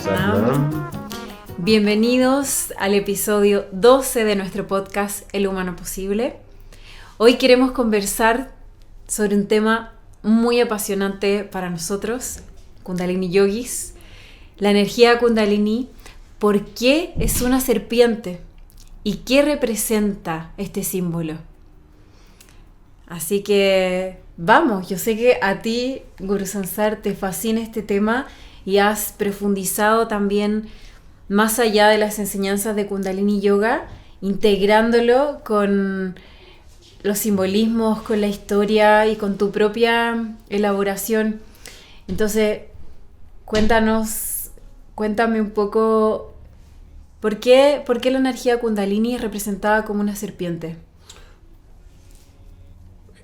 Satnam. Bienvenidos al episodio 12 de nuestro podcast El Humano Posible. Hoy queremos conversar sobre un tema muy apasionante para nosotros, Kundalini Yogis, la energía Kundalini. ¿Por qué es una serpiente? ¿Y qué representa este símbolo? Así que vamos, yo sé que a ti, Guru Sansar, te fascina este tema y has profundizado también más allá de las enseñanzas de Kundalini Yoga, integrándolo con los simbolismos, con la historia y con tu propia elaboración. Entonces, cuéntame un poco, ¿por qué la energía Kundalini es representada como una serpiente?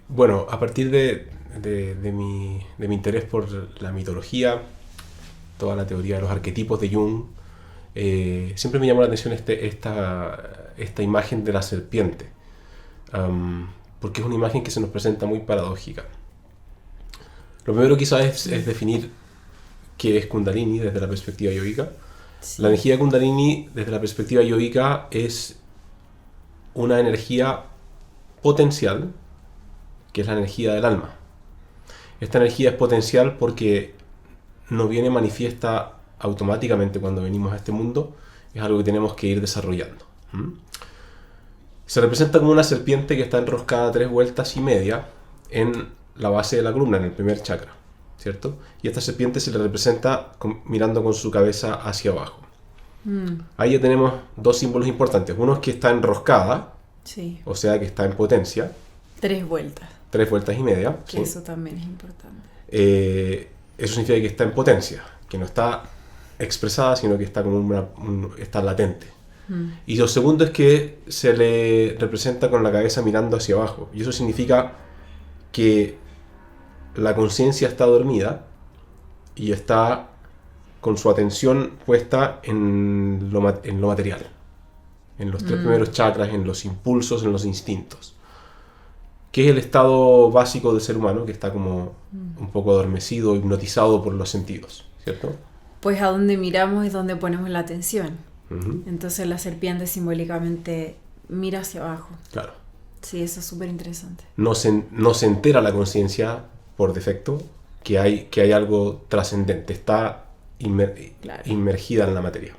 Bueno, a partir de mi interés por la mitología, toda la teoría de los arquetipos de Jung, siempre me llamó la atención esta imagen de la serpiente, porque es una imagen que se nos presenta muy paradójica. Lo primero quizás es definir qué es Kundalini desde la perspectiva yógica. Sí. La energía Kundalini desde la perspectiva yógica es una energía potencial, que es la energía del alma. Esta energía es potencial porque no viene manifiesta automáticamente cuando venimos a este mundo, es algo que tenemos que ir desarrollando. Se representa como una serpiente que está enroscada 3 vueltas y media en la base de la columna, en el primer chakra, ¿cierto? Y esta serpiente se le representa mirando con su cabeza hacia abajo. Ahí ya tenemos 2 símbolos importantes. Uno es que está enroscada, sí, o sea que está en potencia. 3 vueltas. 3 vueltas y media. Que ¿sí? Eso también es importante. Eso significa que está en potencia, que no está expresada, sino que está como está latente. Y lo segundo es que se le representa con la cabeza mirando hacia abajo. Y eso significa que la conciencia está dormida y está con su atención puesta en lo material, en los 3 primeros chakras, en los impulsos, en los instintos, que es el estado básico del ser humano, que está como un poco adormecido, hipnotizado por los sentidos, ¿cierto? Pues a donde miramos es donde ponemos la atención. Entonces la serpiente simbólicamente mira hacia abajo. Claro. Sí, eso es súper interesante. No se entera la conciencia por defecto que hay algo trascendente, está inmergida en la materia.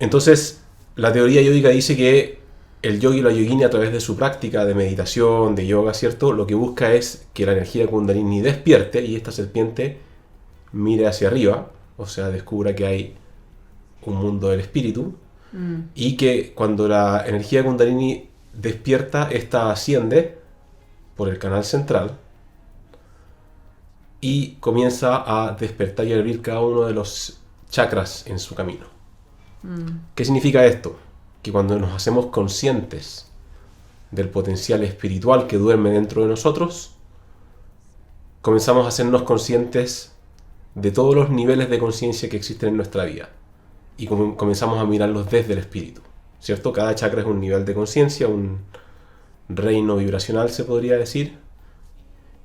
Entonces, la teoría yógica dice que el yogi y la yogini, a través de su práctica de meditación, de yoga, ¿cierto?, lo que busca es que la energía Kundalini despierte y esta serpiente mire hacia arriba, o sea, descubra que hay un mundo del espíritu, y que cuando la energía Kundalini despierta, esta asciende por el canal central y comienza a despertar y a abrir cada uno de los chakras en su camino. ¿Qué significa esto? Que cuando nos hacemos conscientes del potencial espiritual que duerme dentro de nosotros, comenzamos a hacernos conscientes de todos los niveles de conciencia que existen en nuestra vida y comenzamos a mirarlos desde el espíritu, ¿cierto? Cada chakra es un nivel de conciencia, un reino vibracional, se podría decir.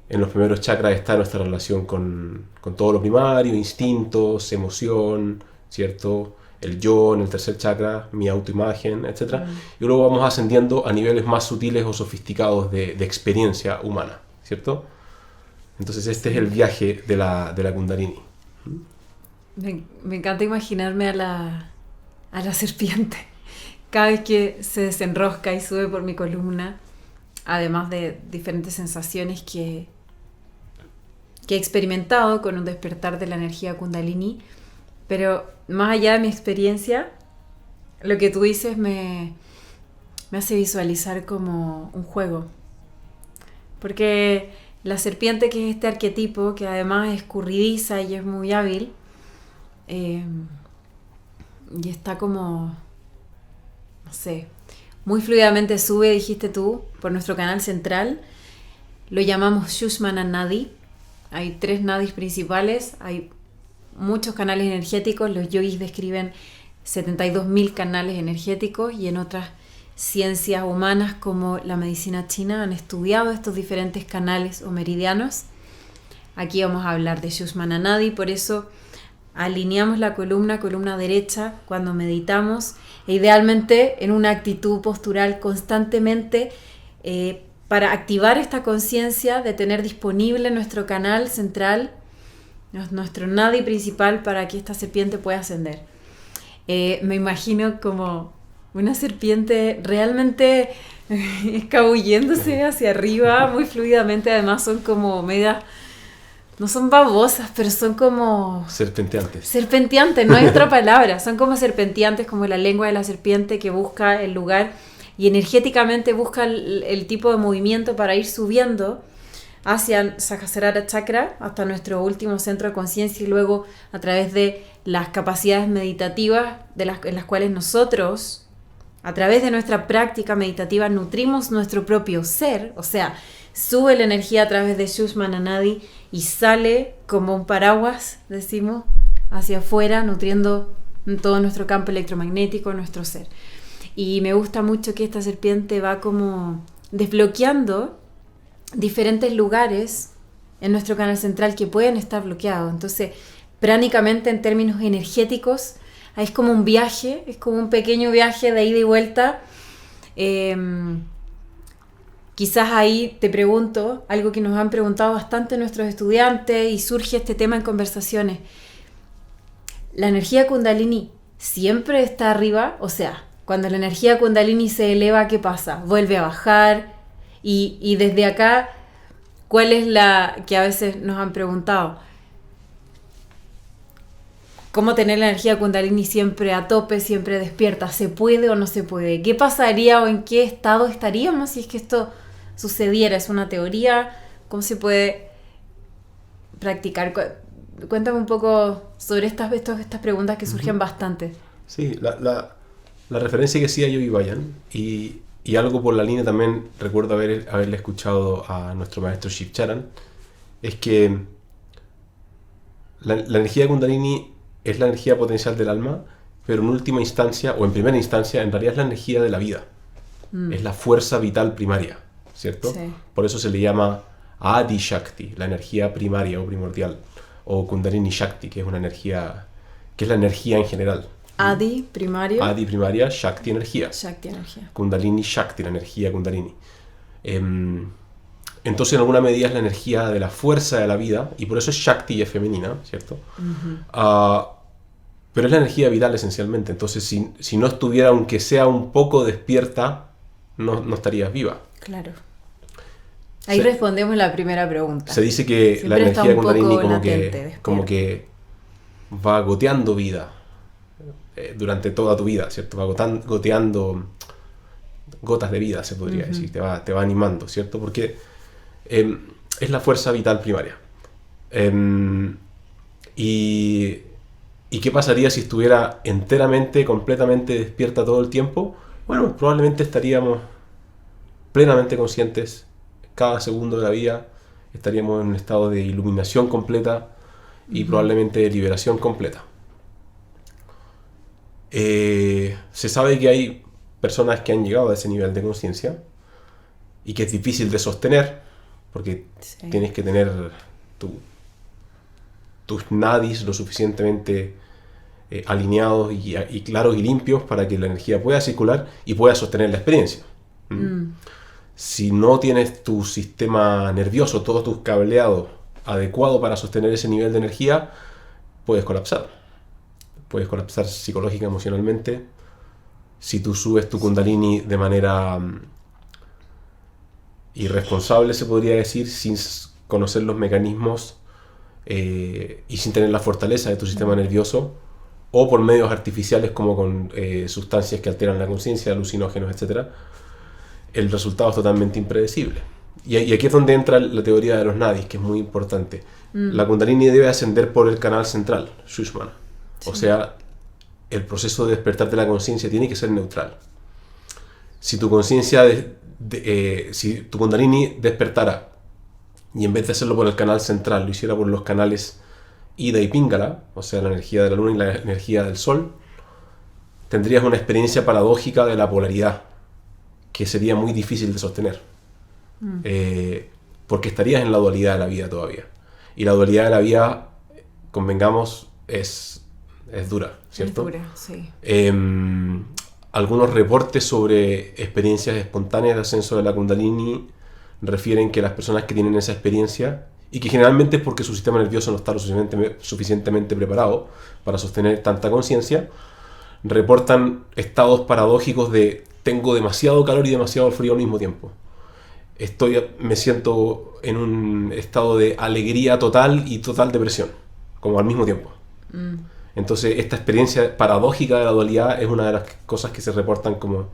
En los primeros chakras está nuestra relación con todo lo primario, instintos, emoción, ¿cierto?, el yo en el tercer chakra, mi autoimagen, etc. Y luego vamos ascendiendo a niveles más sutiles o sofisticados de experiencia humana, ¿cierto? Entonces este es el viaje de la Kundalini. Me encanta imaginarme a la serpiente cada vez que se desenrosca y sube por mi columna, además de diferentes sensaciones que he experimentado con un despertar de la energía Kundalini. Pero más allá de mi experiencia, lo que tú dices me hace visualizar como un juego. Porque la serpiente, que es este arquetipo, que además es escurridiza y es muy hábil, y está como, no sé, muy fluidamente sube, dijiste tú, por nuestro canal central. Lo llamamos Shushmana Nadi. Hay 3 nadis principales, hay muchos canales energéticos. Los yogis describen 72.000 canales energéticos, y en otras ciencias humanas como la medicina china han estudiado estos diferentes canales o meridianos. Aquí vamos a hablar de Shushmana Nadi, por eso alineamos la columna derecha cuando meditamos, e idealmente en una actitud postural constantemente para activar esta conciencia de tener disponible nuestro canal central, nuestro nadi principal, para que esta serpiente pueda ascender. Me imagino como una serpiente realmente escabulléndose hacia arriba muy fluidamente. Además son como medias, no son babosas, pero son como serpenteantes, no hay otra palabra. Son como serpenteantes, como la lengua de la serpiente que busca el lugar y energéticamente busca el tipo de movimiento para ir subiendo hacia Sahasrara Chakra, hasta nuestro último centro de conciencia, y luego a través de las capacidades meditativas en las cuales nosotros, a través de nuestra práctica meditativa, nutrimos nuestro propio ser. O sea, sube la energía a través de Sushumna Nadi y sale como un paraguas, decimos, hacia afuera, nutriendo todo nuestro campo electromagnético, nuestro ser. Y me gusta mucho que esta serpiente va como desbloqueando diferentes lugares en nuestro canal central que pueden estar bloqueados. Entonces, pránicamente, en términos energéticos, es como un viaje, es como un pequeño viaje de ida y vuelta. Quizás ahí te pregunto algo que nos han preguntado bastante nuestros estudiantes y surge este tema en conversaciones. ¿La energía Kundalini siempre está arriba? O sea, cuando la energía Kundalini se eleva, ¿qué pasa? ¿Vuelve a bajar? Y desde acá, ¿cuál es la que a veces nos han preguntado? ¿Cómo tener la energía Kundalini siempre a tope, siempre despierta? ¿Se puede o no se puede? ¿Qué pasaría o en qué estado estaríamos si es que esto sucediera? ¿Es una teoría? ¿Cómo se puede practicar? Cuéntame un poco sobre estas preguntas que surgen bastante. Sí, la referencia que hacía Yogi Bhajan y algo por la línea también recuerdo haberle escuchado a nuestro maestro Shiv Charan, es que la energía Kundalini es la energía potencial del alma, pero en última instancia, o en primera instancia, en realidad es la energía de la vida. Es la fuerza vital primaria, ¿cierto? Sí. Por eso se le llama Adi Shakti, la energía primaria o primordial, o Kundalini Shakti, que es una energía, que es la energía en general. Adi primaria, Shakti energía. Kundalini Shakti, la energía Kundalini. Entonces en alguna medida es la energía de la fuerza de la vida, y por eso es Shakti y es femenina, ¿cierto? Pero es la energía vital esencialmente. Entonces si no estuviera, aunque sea un poco despierta, no estarías viva. Claro. Ahí respondemos la primera pregunta. Se dice que siempre la energía Kundalini como que va goteando vida durante toda tu vida, ¿cierto? Va goteando gotas de vida, se podría decir, te va animando, ¿cierto? Porque es la fuerza vital primaria. ¿Y qué pasaría si estuviera enteramente, completamente despierta todo el tiempo? Bueno, probablemente estaríamos plenamente conscientes cada segundo de la vida, estaríamos en un estado de iluminación completa y probablemente de liberación completa. Se sabe que hay personas que han llegado a ese nivel de conciencia y que es difícil de sostener porque tienes que tener tus nadis lo suficientemente alineados y claros y limpios para que la energía pueda circular y pueda sostener la experiencia. Si no tienes tu sistema nervioso, todo tu cableado adecuado para sostener ese nivel de energía, puedes colapsar. Puedes colapsar psicológica, emocionalmente. Si tú subes tu Kundalini de manera irresponsable, se podría decir, sin conocer los mecanismos y sin tener la fortaleza de tu sistema nervioso, o por medios artificiales como con sustancias que alteran la conciencia, alucinógenos, etc., el resultado es totalmente impredecible. Y aquí es donde entra la teoría de los nadis, que es muy importante. La Kundalini debe ascender por el canal central, Sushumna. O sea, el proceso de despertar de la conciencia tiene que ser neutral. Si tu conciencia, si tu Kundalini despertara y en vez de hacerlo por el canal central, lo hiciera por los canales Ida y Pingala, o sea, la energía de la luna y la energía del sol, tendrías una experiencia paradójica de la polaridad, que sería muy difícil de sostener. Porque estarías en la dualidad de la vida todavía. Y la dualidad de la vida, convengamos, es dura, ¿cierto? Es dura, sí. Algunos reportes sobre experiencias espontáneas de ascenso de la Kundalini refieren que las personas que tienen esa experiencia, y que generalmente es porque su sistema nervioso no está lo suficientemente preparado para sostener tanta conciencia, reportan estados paradójicos de tengo demasiado calor y demasiado frío al mismo tiempo. Me siento en un estado de alegría total y total depresión, como al mismo tiempo. Entonces, esta experiencia paradójica de la dualidad es una de las cosas que se reportan como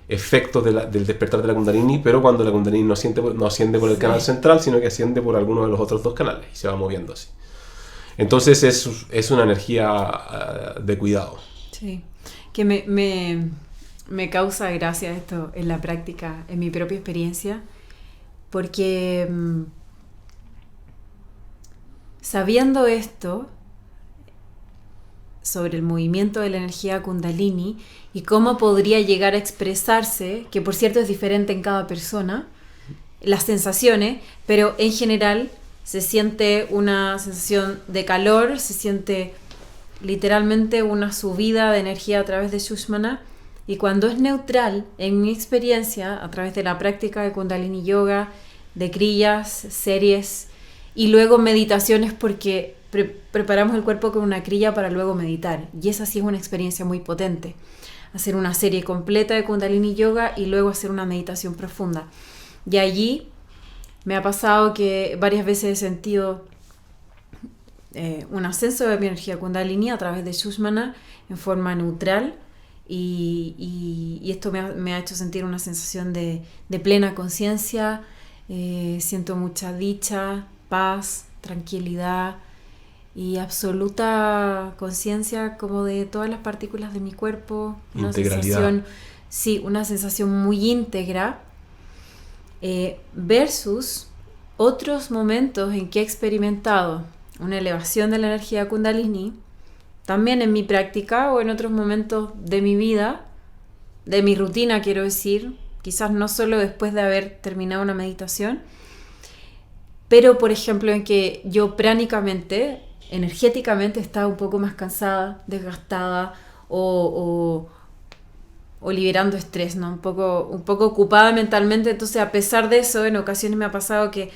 efectos del despertar de la Kundalini, pero cuando la Kundalini no asciende por el canal central, sino que asciende por alguno de los otros dos canales y se va moviendo así. Entonces, es una energía de cuidado. Sí, que me causa gracia esto en la práctica, en mi propia experiencia, porque sabiendo esto sobre el movimiento de la energía Kundalini y cómo podría llegar a expresarse, que por cierto es diferente en cada persona, las sensaciones, pero en general se siente una sensación de calor, se siente literalmente una subida de energía a través de Sushumna, y cuando es neutral, en mi experiencia, a través de la práctica de Kundalini Yoga, de kriyas, series y luego meditaciones, porque preparamos el cuerpo con una kriya para luego meditar, y esa sí es una experiencia muy potente, hacer una serie completa de Kundalini Yoga y luego hacer una meditación profunda. Y allí me ha pasado que varias veces he sentido un ascenso de mi energía Kundalini a través de Sushumna en forma neutral, y esto me ha hecho sentir una sensación de plena conciencia. Siento mucha dicha, paz, tranquilidad y absoluta conciencia como de todas las partículas de mi cuerpo. Una sensación muy íntegra, versus otros momentos en que he experimentado una elevación de la energía Kundalini, también en mi práctica o en otros momentos de mi vida, de mi rutina, quiero decir, quizás no solo después de haber terminado una meditación, pero por ejemplo en que yo pránicamente, energéticamente estaba un poco más cansada, desgastada o liberando estrés, ¿no? Un poco ocupada mentalmente. Entonces, a pesar de eso, en ocasiones me ha pasado que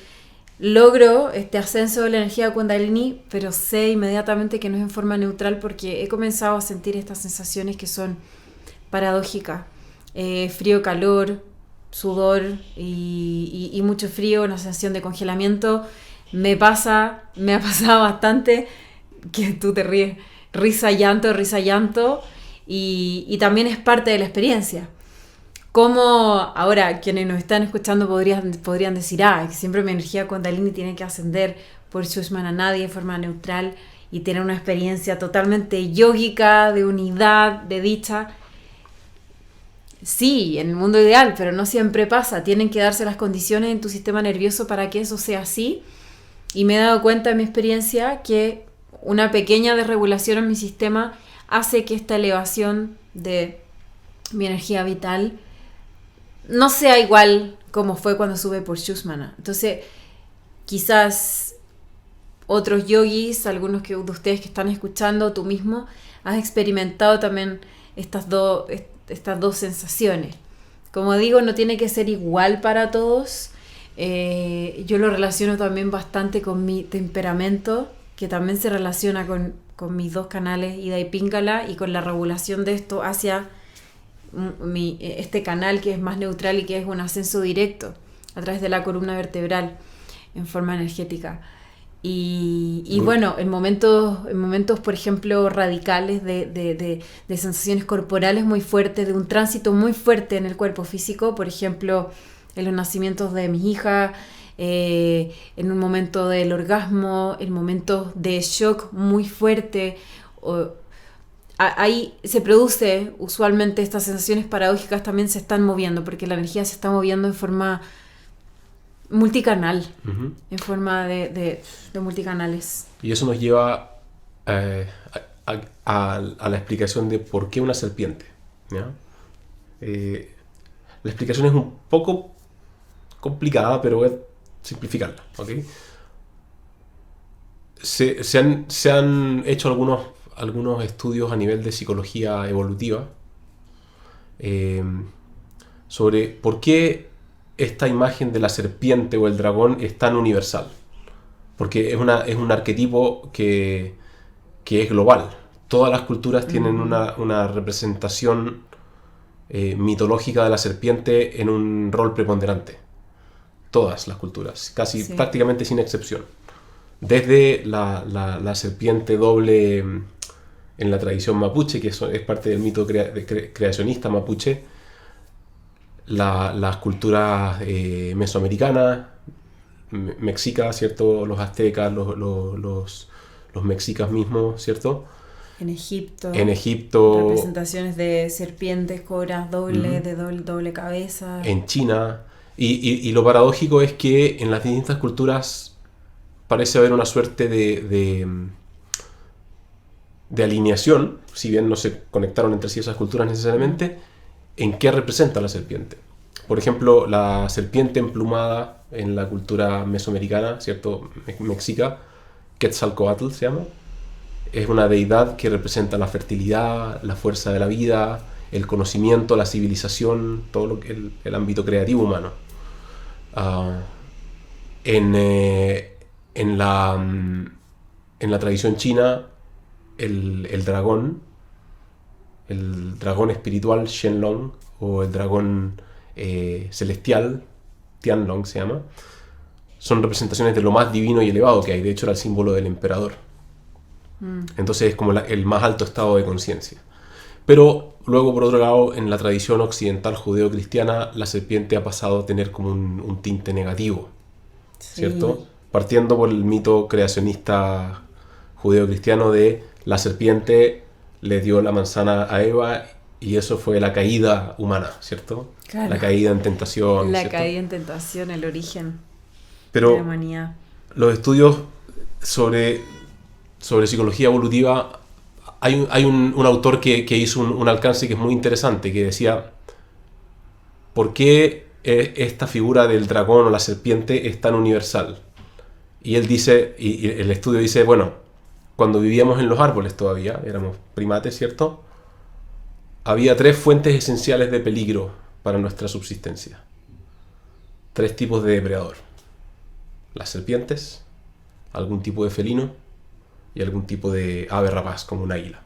logro este ascenso de la energía Kundalini, pero sé inmediatamente que no es en forma neutral, porque he comenzado a sentir estas sensaciones que son paradójicas. Frío, calor, sudor y mucho frío, una sensación de congelamiento. Me ha pasado bastante, que tú te ríes, risa, llanto, y también es parte de la experiencia. Como ahora quienes nos están escuchando podrían decir, que siempre mi energía Kundalini tiene que ascender por Sushumna Nadi en forma neutral y tener una experiencia totalmente yógica, de unidad, de dicha. Sí, en el mundo ideal, pero no siempre pasa. Tienen que darse las condiciones en tu sistema nervioso para que eso sea así. Y me he dado cuenta en mi experiencia que una pequeña desregulación en mi sistema hace que esta elevación de mi energía vital no sea igual como fue cuando sube por Sushumna. Entonces, quizás otros yogis, algunos de ustedes que están escuchando, tú mismo, has experimentado también estas dos sensaciones. Como digo, no tiene que ser igual para todos. Yo lo relaciono también bastante con mi temperamento, que también se relaciona con mis dos canales, Ida y Pingala, y con la regulación de esto hacia este canal que es más neutral y que es un ascenso directo a través de la columna vertebral en forma energética. Y bueno, en momentos, por ejemplo, radicales de sensaciones corporales muy fuertes, de un tránsito muy fuerte en el cuerpo físico, por ejemplo, en los nacimientos de mis hijas, en un momento del orgasmo, en momentos de shock muy fuerte, ahí se produce usualmente estas sensaciones paradójicas, también se están moviendo, porque la energía se está moviendo en forma multicanal, en forma de multicanales. Y eso nos lleva a la explicación de por qué una serpiente, ¿ya? La explicación es un poco complicada, pero voy a simplificarla, ¿ok? se han hecho algunos estudios a nivel de psicología evolutiva sobre por qué esta imagen de la serpiente o el dragón es tan universal. Porque es un arquetipo que es global. Todas las culturas tienen una representación mitológica de la serpiente en un rol preponderante. Todas las culturas, casi prácticamente sin excepción. Desde la serpiente doble en la tradición mapuche, que es parte del mito creacionista mapuche, las culturas mesoamericanas, mexicas, ¿cierto? Los aztecas, los mexicas mismos, ¿cierto? En Egipto. Representaciones de serpientes, cobras doble, de doble cabeza. En China. Y lo paradójico es que en las distintas culturas parece haber una suerte de alineación, si bien no se conectaron entre sí esas culturas necesariamente, en qué representa la serpiente. Por ejemplo, la serpiente emplumada en la cultura mesoamericana, ¿cierto? Mexica, Quetzalcóatl se llama. Es una deidad que representa la fertilidad, la fuerza de la vida, el conocimiento, la civilización, todo lo que el ámbito creativo humano. En la tradición china, el dragón espiritual Shenlong, o el dragón celestial Tianlong se llama, son representaciones de lo más divino y elevado que hay. De hecho, era el símbolo del emperador. Entonces es como el más alto estado de conciencia. Pero luego, por otro lado, en la tradición occidental judeo-cristiana, la serpiente ha pasado a tener como un tinte negativo, ¿cierto? Partiendo por el mito creacionista judeo-cristiano de la serpiente le dio la manzana a Eva y eso fue la caída humana, ¿cierto? Claro. La caída en tentación. La ¿cierto? caída en tentación, el origen Pero de la humanidad. Los estudios sobre psicología evolutiva, hay un autor que hizo un alcance que es muy interesante, que decía, ¿por qué esta figura del dragón o la serpiente es tan universal? Y él dice, y el estudio dice, bueno, cuando vivíamos en los árboles todavía, éramos primates, ¿cierto? Había 3 fuentes esenciales de peligro para nuestra subsistencia. 3 tipos de depredador. Las serpientes, algún tipo de felino y algún tipo de ave rapaz, como un águila.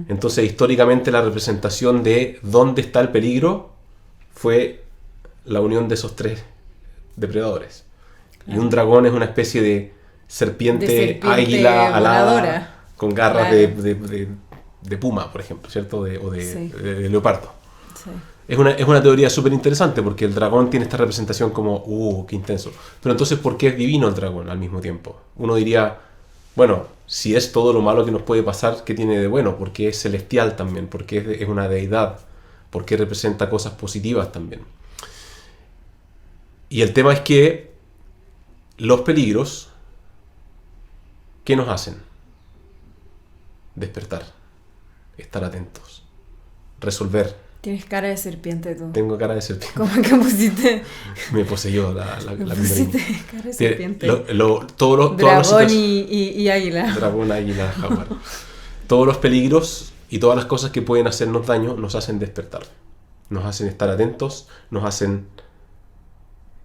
Entonces, históricamente, la representación de dónde está el peligro fue la unión de esos 3 depredadores. Claro. Y un dragón es una especie de serpiente águila alada con garras de puma, por ejemplo, ¿cierto? De leopardo. Sí. Es una teoría súper interesante porque el dragón tiene esta representación como, qué intenso. Pero entonces, ¿por qué es divino el dragón al mismo tiempo? Uno diría, bueno, si es todo lo malo que nos puede pasar, ¿qué tiene de bueno? Porque es celestial también, porque es una deidad, porque representa cosas positivas también. Y el tema es que los peligros, ¿qué nos hacen? Despertar, estar atentos, resolver. Tienes cara de serpiente tú. Tengo cara de serpiente. ¿Cómo que pusiste? Me poseyó la pusiste cara de serpiente. Dragón y águila. Dragón, águila, jaguar. Todos los peligros y todas las cosas que pueden hacernos daño nos hacen despertar. Nos hacen estar atentos, nos hacen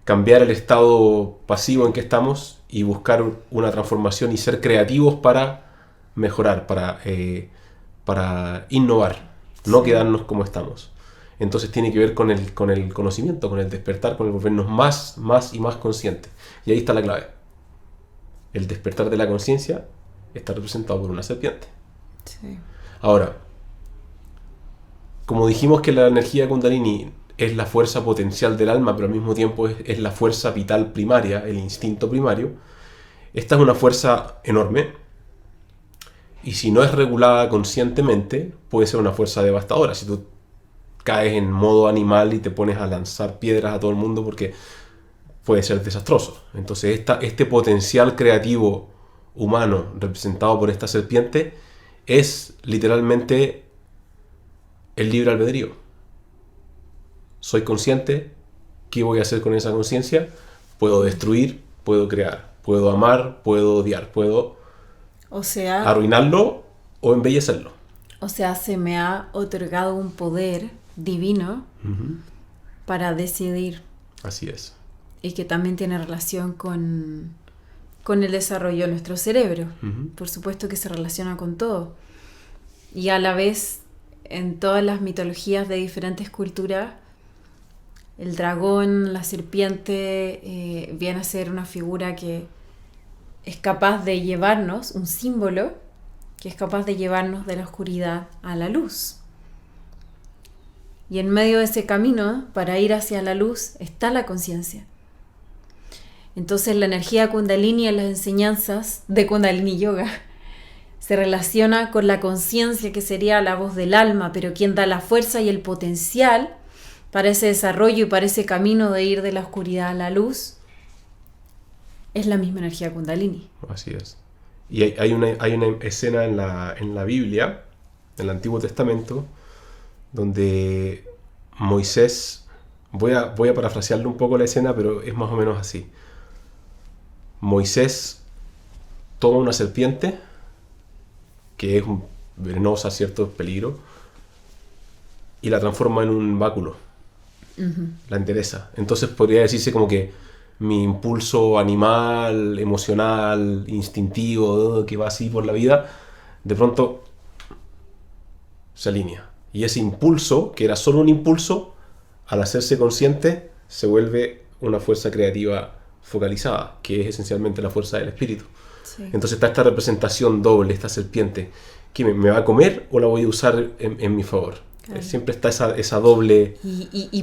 cambiar el estado pasivo en que estamos y buscar una transformación y ser creativos para mejorar, para innovar. No quedarnos como estamos. Entonces tiene que ver con el conocimiento, con el despertar, con el volvernos más y más conscientes. Y ahí está la clave. El despertar de la conciencia está representado por una serpiente. Sí. Ahora, como dijimos que la energía Kundalini es la fuerza potencial del alma, pero al mismo tiempo es la fuerza vital primaria, el instinto primario, esta es una fuerza enorme. Y si no es regulada conscientemente, puede ser una fuerza devastadora. Si tú caes en modo animal y te pones a lanzar piedras a todo el mundo, porque puede ser desastroso. Entonces este potencial creativo humano representado por esta serpiente es literalmente el libre albedrío. Soy consciente. ¿Qué voy a hacer con esa conciencia? Puedo destruir, puedo crear. Puedo amar, puedo odiar, puedo O sea, arruinarlo o embellecerlo. se me ha otorgado un poder divino Ujú. para decidir Así es. y que también tiene relación con el desarrollo de nuestro cerebro. Ujú. Por supuesto que se relaciona con todo. Y a la vez, en todas las mitologías de diferentes culturas, el dragón, la serpiente, viene a ser una figura que es capaz de llevarnos, un símbolo, que es capaz de llevarnos de la oscuridad a la luz. Y en medio de ese camino, para ir hacia la luz, está la conciencia. Entonces la energía Kundalini en las enseñanzas de Kundalini Yoga se relaciona con la conciencia, que sería la voz del alma, pero quien da la fuerza y el potencial para ese desarrollo y para ese camino de ir de la oscuridad a la luz es la misma energía Kundalini. Así es. Y hay una escena en la Biblia, en el Antiguo Testamento, donde Moisés, voy a parafrasearle un poco la escena, pero es más o menos así. Moisés toma una serpiente, que es venenosa, cierto peligro, y la transforma en un báculo. Uh-huh. La endereza. Entonces podría decirse como que mi impulso animal, emocional, instintivo, que va así por la vida, de pronto se alinea. Y ese impulso, que era solo un impulso, al hacerse consciente, se vuelve una fuerza creativa focalizada, que es esencialmente la fuerza del espíritu. Sí. Entonces está esta representación doble, esta serpiente, que me va a comer o la voy a usar en mi favor. Claro. Siempre está esa doble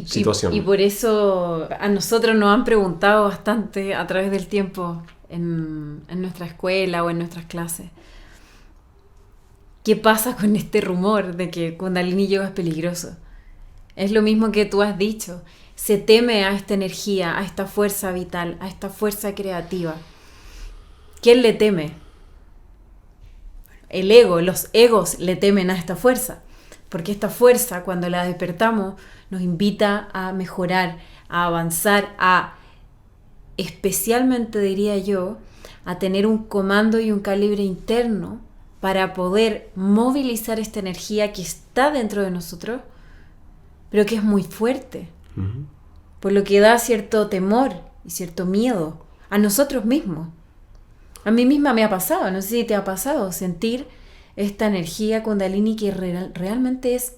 situación. Y por eso a nosotros nos han preguntado bastante a través del tiempo en nuestra escuela o en nuestras clases. ¿Qué pasa con este rumor de que Kundalini Yoga es peligroso? Es lo mismo que tú has dicho. Se teme a esta energía, a esta fuerza vital, a esta fuerza creativa. ¿Quién le teme? El ego, los egos le temen a esta fuerza. Porque esta fuerza, cuando la despertamos, nos invita a mejorar, a avanzar, especialmente diría yo, a tener un comando y un calibre interno para poder movilizar esta energía que está dentro de nosotros, pero que es muy fuerte. Uh-huh. Por lo que da cierto temor y cierto miedo a nosotros mismos. A mí misma me ha pasado, no sé si te ha pasado, sentir esta energía Kundalini que realmente es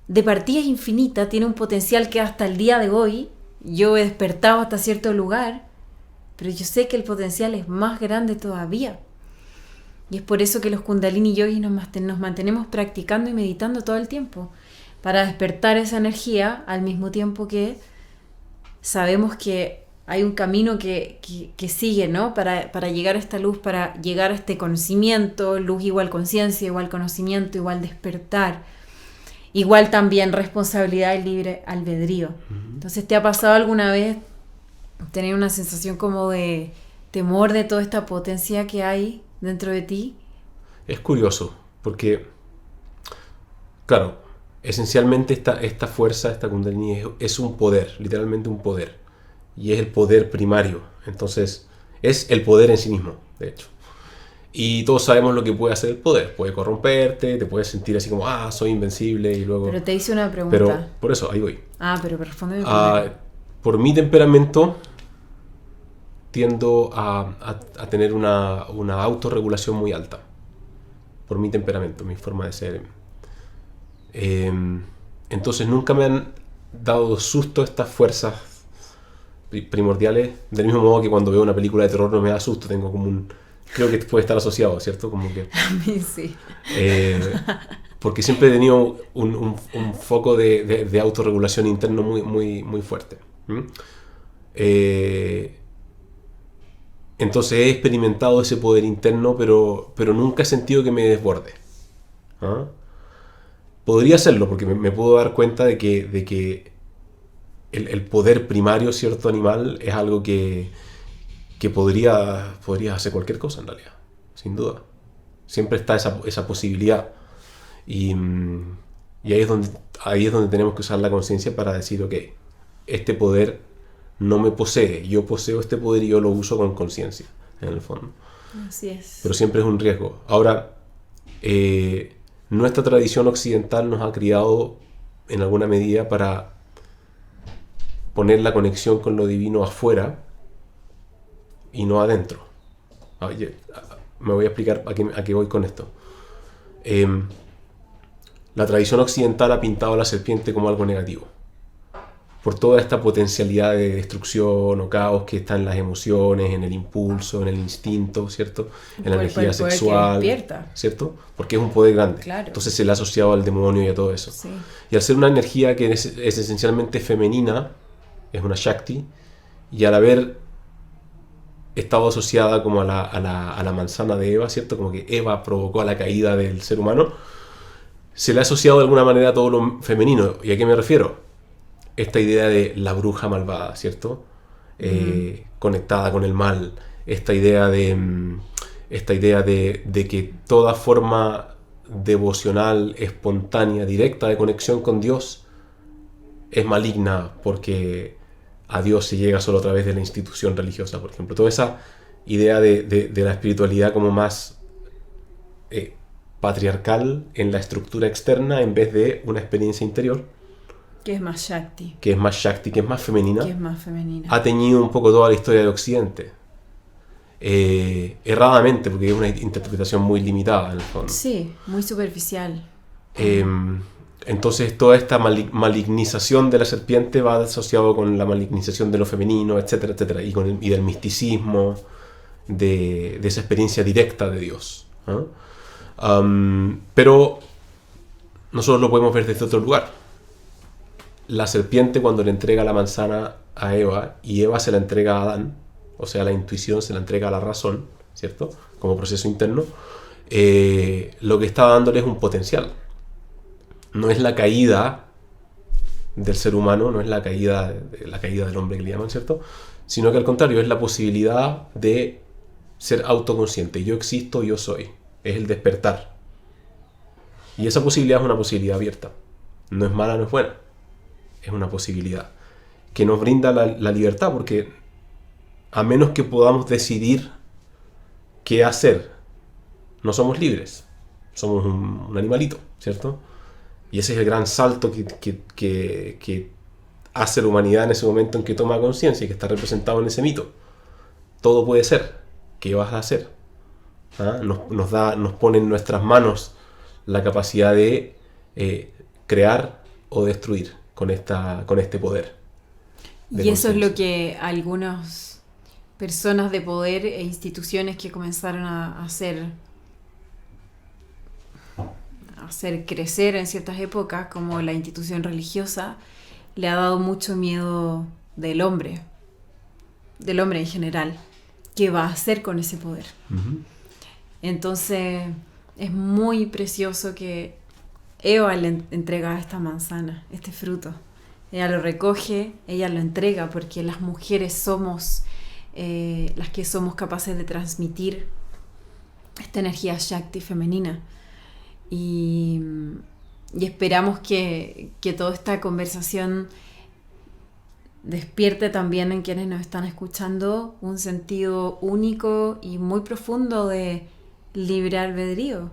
de partida infinita, tiene un potencial que hasta el día de hoy yo he despertado hasta cierto lugar, pero yo sé que el potencial es más grande todavía. Y es por eso que los Kundalini Yogis nos mantenemos practicando y meditando todo el tiempo, para despertar esa energía al mismo tiempo que sabemos que hay un camino que sigue, ¿no? Para llegar a esta luz, para llegar a este conocimiento, luz igual conciencia, igual conocimiento, igual despertar, igual también responsabilidad y libre albedrío. Uh-huh. Entonces, ¿te ha pasado alguna vez tener una sensación como de temor de toda esta potencia que hay dentro de ti? Es curioso, porque, claro, esencialmente esta fuerza, esta Kundalini es un poder, literalmente un poder. Y es el poder primario. Entonces, es el poder en sí mismo, de hecho. Y todos sabemos lo que puede hacer el poder. Puede corromperte, te puedes sentir así como, soy invencible, y luego... Pero te hice una pregunta. Pero, por eso, ahí voy. Pero respóndeme primero. Por mi temperamento, tiendo a tener una autorregulación muy alta. Por mi temperamento, mi forma de ser. Entonces, nunca me han dado susto estas fuerzas primordiales, del mismo modo que cuando veo una película de terror no me da susto, tengo como creo que puede estar asociado, ¿cierto? Como que a mí sí. Porque siempre he tenido un foco de autorregulación interno muy, muy, muy fuerte. Entonces he experimentado ese poder interno, pero nunca he sentido que me desborde. Podría hacerlo, porque me puedo dar cuenta de que el poder primario, cierto animal, es algo que podría hacer cualquier cosa en realidad, sin duda. Siempre está esa posibilidad. Y ahí es donde tenemos que usar la conciencia para decir, ok, este poder no me posee. Yo poseo este poder y yo lo uso con conciencia, en el fondo. Así es. Pero siempre es un riesgo. Ahora, nuestra tradición occidental nos ha criado en alguna medida para poner la conexión con lo divino afuera y no adentro. Me voy a explicar a qué voy con esto. La tradición occidental ha pintado a la serpiente como algo negativo, por toda esta potencialidad de destrucción o caos que está en las emociones, en el impulso, en el instinto, ¿cierto? En la energía sexual, ¿cierto? Porque es un poder grande. Claro. Entonces se le ha asociado al demonio y a todo eso. Sí. Y al ser una energía que es esencialmente femenina, es una Shakti, y al haber estado asociada como a la manzana de Eva, ¿cierto? Como que Eva provocó la caída del ser humano, se le ha asociado de alguna manera a todo lo femenino. ¿Y a qué me refiero? Esta idea de la bruja malvada, ¿cierto? Conectada con el mal. Esta idea de que toda forma devocional, espontánea, directa de conexión con Dios es maligna porque a Dios se llega solo a través de la institución religiosa, por ejemplo. Toda esa idea de la espiritualidad como más patriarcal en la estructura externa en vez de una experiencia interior. Que es más Shakti. Que es más Shakti, que es más femenina. Que es más femenina. Ha teñido un poco toda la historia de Occidente. Erradamente, porque es una interpretación muy limitada en el fondo. Sí, muy superficial. Entonces toda esta malignización de la serpiente va asociado con la malignización de lo femenino, etcétera, etcétera, y del misticismo, de esa experiencia directa de Dios, ¿no? Pero nosotros lo podemos ver desde otro lugar. La serpiente, cuando le entrega la manzana a Eva y Eva se la entrega a Adán, o sea, la intuición se la entrega a la razón, ¿cierto? Como proceso interno, lo que está dándole es un potencial. No es la caída del ser humano, no es la caída del hombre que le llaman, ¿cierto? Sino que al contrario, es la posibilidad de ser autoconsciente. Yo existo, yo soy. Es el despertar. Y esa posibilidad es una posibilidad abierta. No es mala, no es buena. Es una posibilidad que nos brinda la libertad, porque a menos que podamos decidir qué hacer, no somos libres. Somos un animalito, ¿cierto? Y ese es el gran salto que hace la humanidad en ese momento en que toma conciencia y que está representado en ese mito. Todo puede ser. ¿Qué vas a hacer? ¿Ah? Nos pone en nuestras manos la capacidad de crear o destruir con este poder. Y eso es lo que algunas personas de poder e instituciones que comenzaron a hacer crecer en ciertas épocas, como la institución religiosa, le ha dado mucho miedo del hombre en general. ¿Qué va a hacer con ese poder? Uh-huh. Entonces es muy precioso que Eva le entrega esta manzana, este fruto. Ella lo recoge, ella lo entrega, porque las mujeres somos las que somos capaces de transmitir esta energía Shakti femenina. Y esperamos que toda esta conversación despierte también en quienes nos están escuchando un sentido único y muy profundo de libre albedrío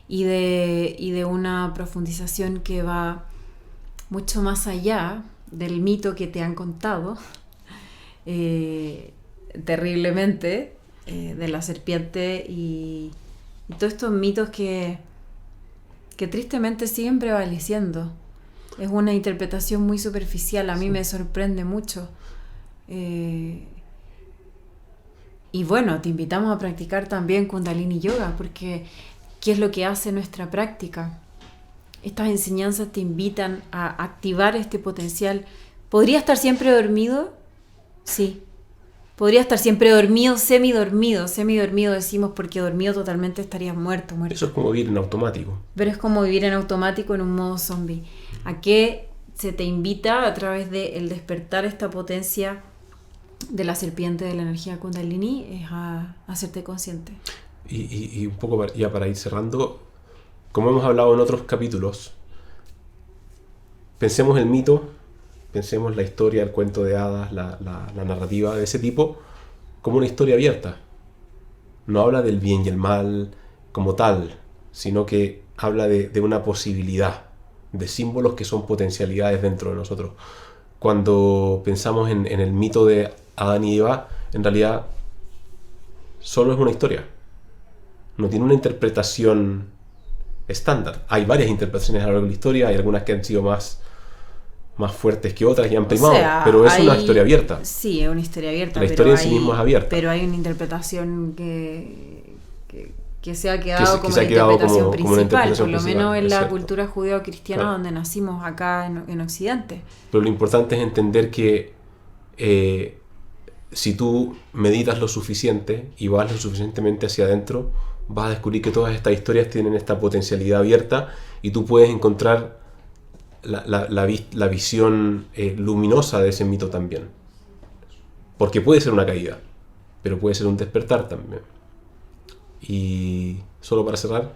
y de una profundización que va mucho más allá del mito que te han contado terriblemente de la serpiente y todos estos mitos que tristemente siguen prevaleciendo. Es una interpretación muy superficial, a mí me sorprende mucho. Y bueno, te invitamos a practicar también Kundalini Yoga, porque ¿qué es lo que hace nuestra práctica? Estas enseñanzas te invitan a activar este potencial. ¿Podría estar siempre dormido? Sí. Podría estar siempre dormido, semidormido. Semidormido decimos porque dormido totalmente estarías muerto. Eso es como vivir en automático. Pero es como vivir en automático en un modo zombie. ¿A qué se te invita a través del despertar esta potencia de la serpiente de la energía Kundalini? Es a hacerte consciente. Y un poco ya para ir cerrando, como hemos hablado en otros capítulos, pensemos el mito pensemos la historia, el cuento de hadas, la narrativa de ese tipo, como una historia abierta. No habla del bien y el mal como tal, sino que habla de una posibilidad, de símbolos que son potencialidades dentro de nosotros. Cuando pensamos en el mito de Adán y Eva, en realidad solo es una historia. No tiene una interpretación estándar. Hay varias interpretaciones a lo largo de la historia, hay algunas que han sido más fuertes que otras y han primado, pero es una historia abierta. Sí, es una historia abierta. La historia en sí misma es abierta. Pero hay una interpretación que se ha quedado como una interpretación principal, interpretación por lo menos en la cierto. Cultura judeo-cristiana, Claro. donde nacimos acá en Occidente. Pero lo importante es entender que si tú meditas lo suficiente y vas lo suficientemente hacia adentro, vas a descubrir que todas estas historias tienen esta potencialidad abierta y tú puedes encontrar la visión luminosa de ese mito también. Porque puede ser una caída, pero puede ser un despertar también. Y solo para cerrar,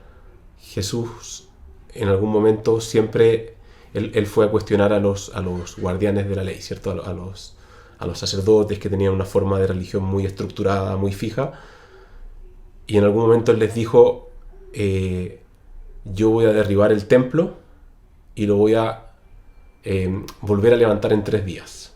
Jesús en algún momento siempre él fue a cuestionar a los guardianes de la ley, ¿cierto? A los sacerdotes que tenían una forma de religión muy estructurada, muy fija, y en algún momento él les dijo, yo voy a derribar el templo y lo voy a volver a levantar en 3 días.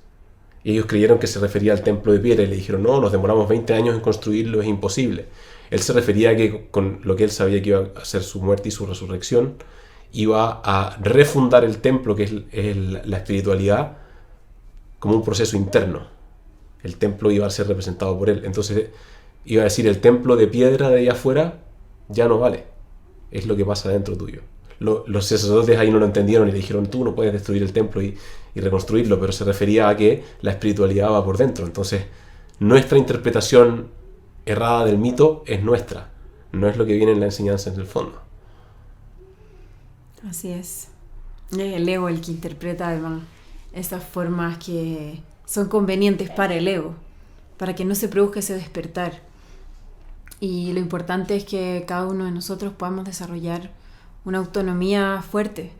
Y ellos creyeron que se refería al templo de piedra y le dijeron, no, nos demoramos 20 años en construirlo, es imposible. Él se refería a que con lo que él sabía que iba a ser su muerte y su resurrección, iba a refundar el templo, que es la espiritualidad, como un proceso interno. El templo iba a ser representado por él. Entonces iba a decir, el templo de piedra de allá afuera ya no vale. Es lo que pasa dentro tuyo. Los sacerdotes ahí no lo entendieron y le dijeron, tú no puedes destruir el templo y reconstruirlo, pero se refería a que la espiritualidad va por dentro. Entonces, nuestra interpretación errada del mito es nuestra, no es lo que viene en la enseñanza en el fondo. Así es. Es el ego el que interpreta además esas formas que son convenientes para el ego, para que no se produzca ese despertar. Y lo importante es que cada uno de nosotros podamos desarrollar una autonomía fuerte.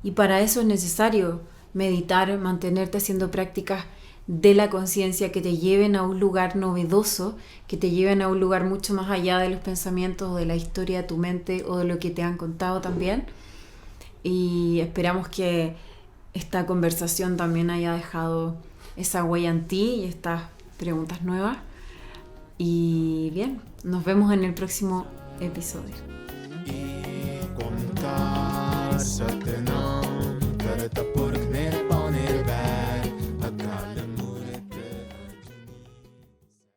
Y para eso es necesario meditar, mantenerte haciendo prácticas de la conciencia que te lleven a un lugar novedoso, que te lleven a un lugar mucho más allá de los pensamientos o de la historia de tu mente o de lo que te han contado también. Y esperamos que esta conversación también haya dejado esa huella en ti y estas preguntas nuevas. Y bien, nos vemos en el próximo episodio. Y contar,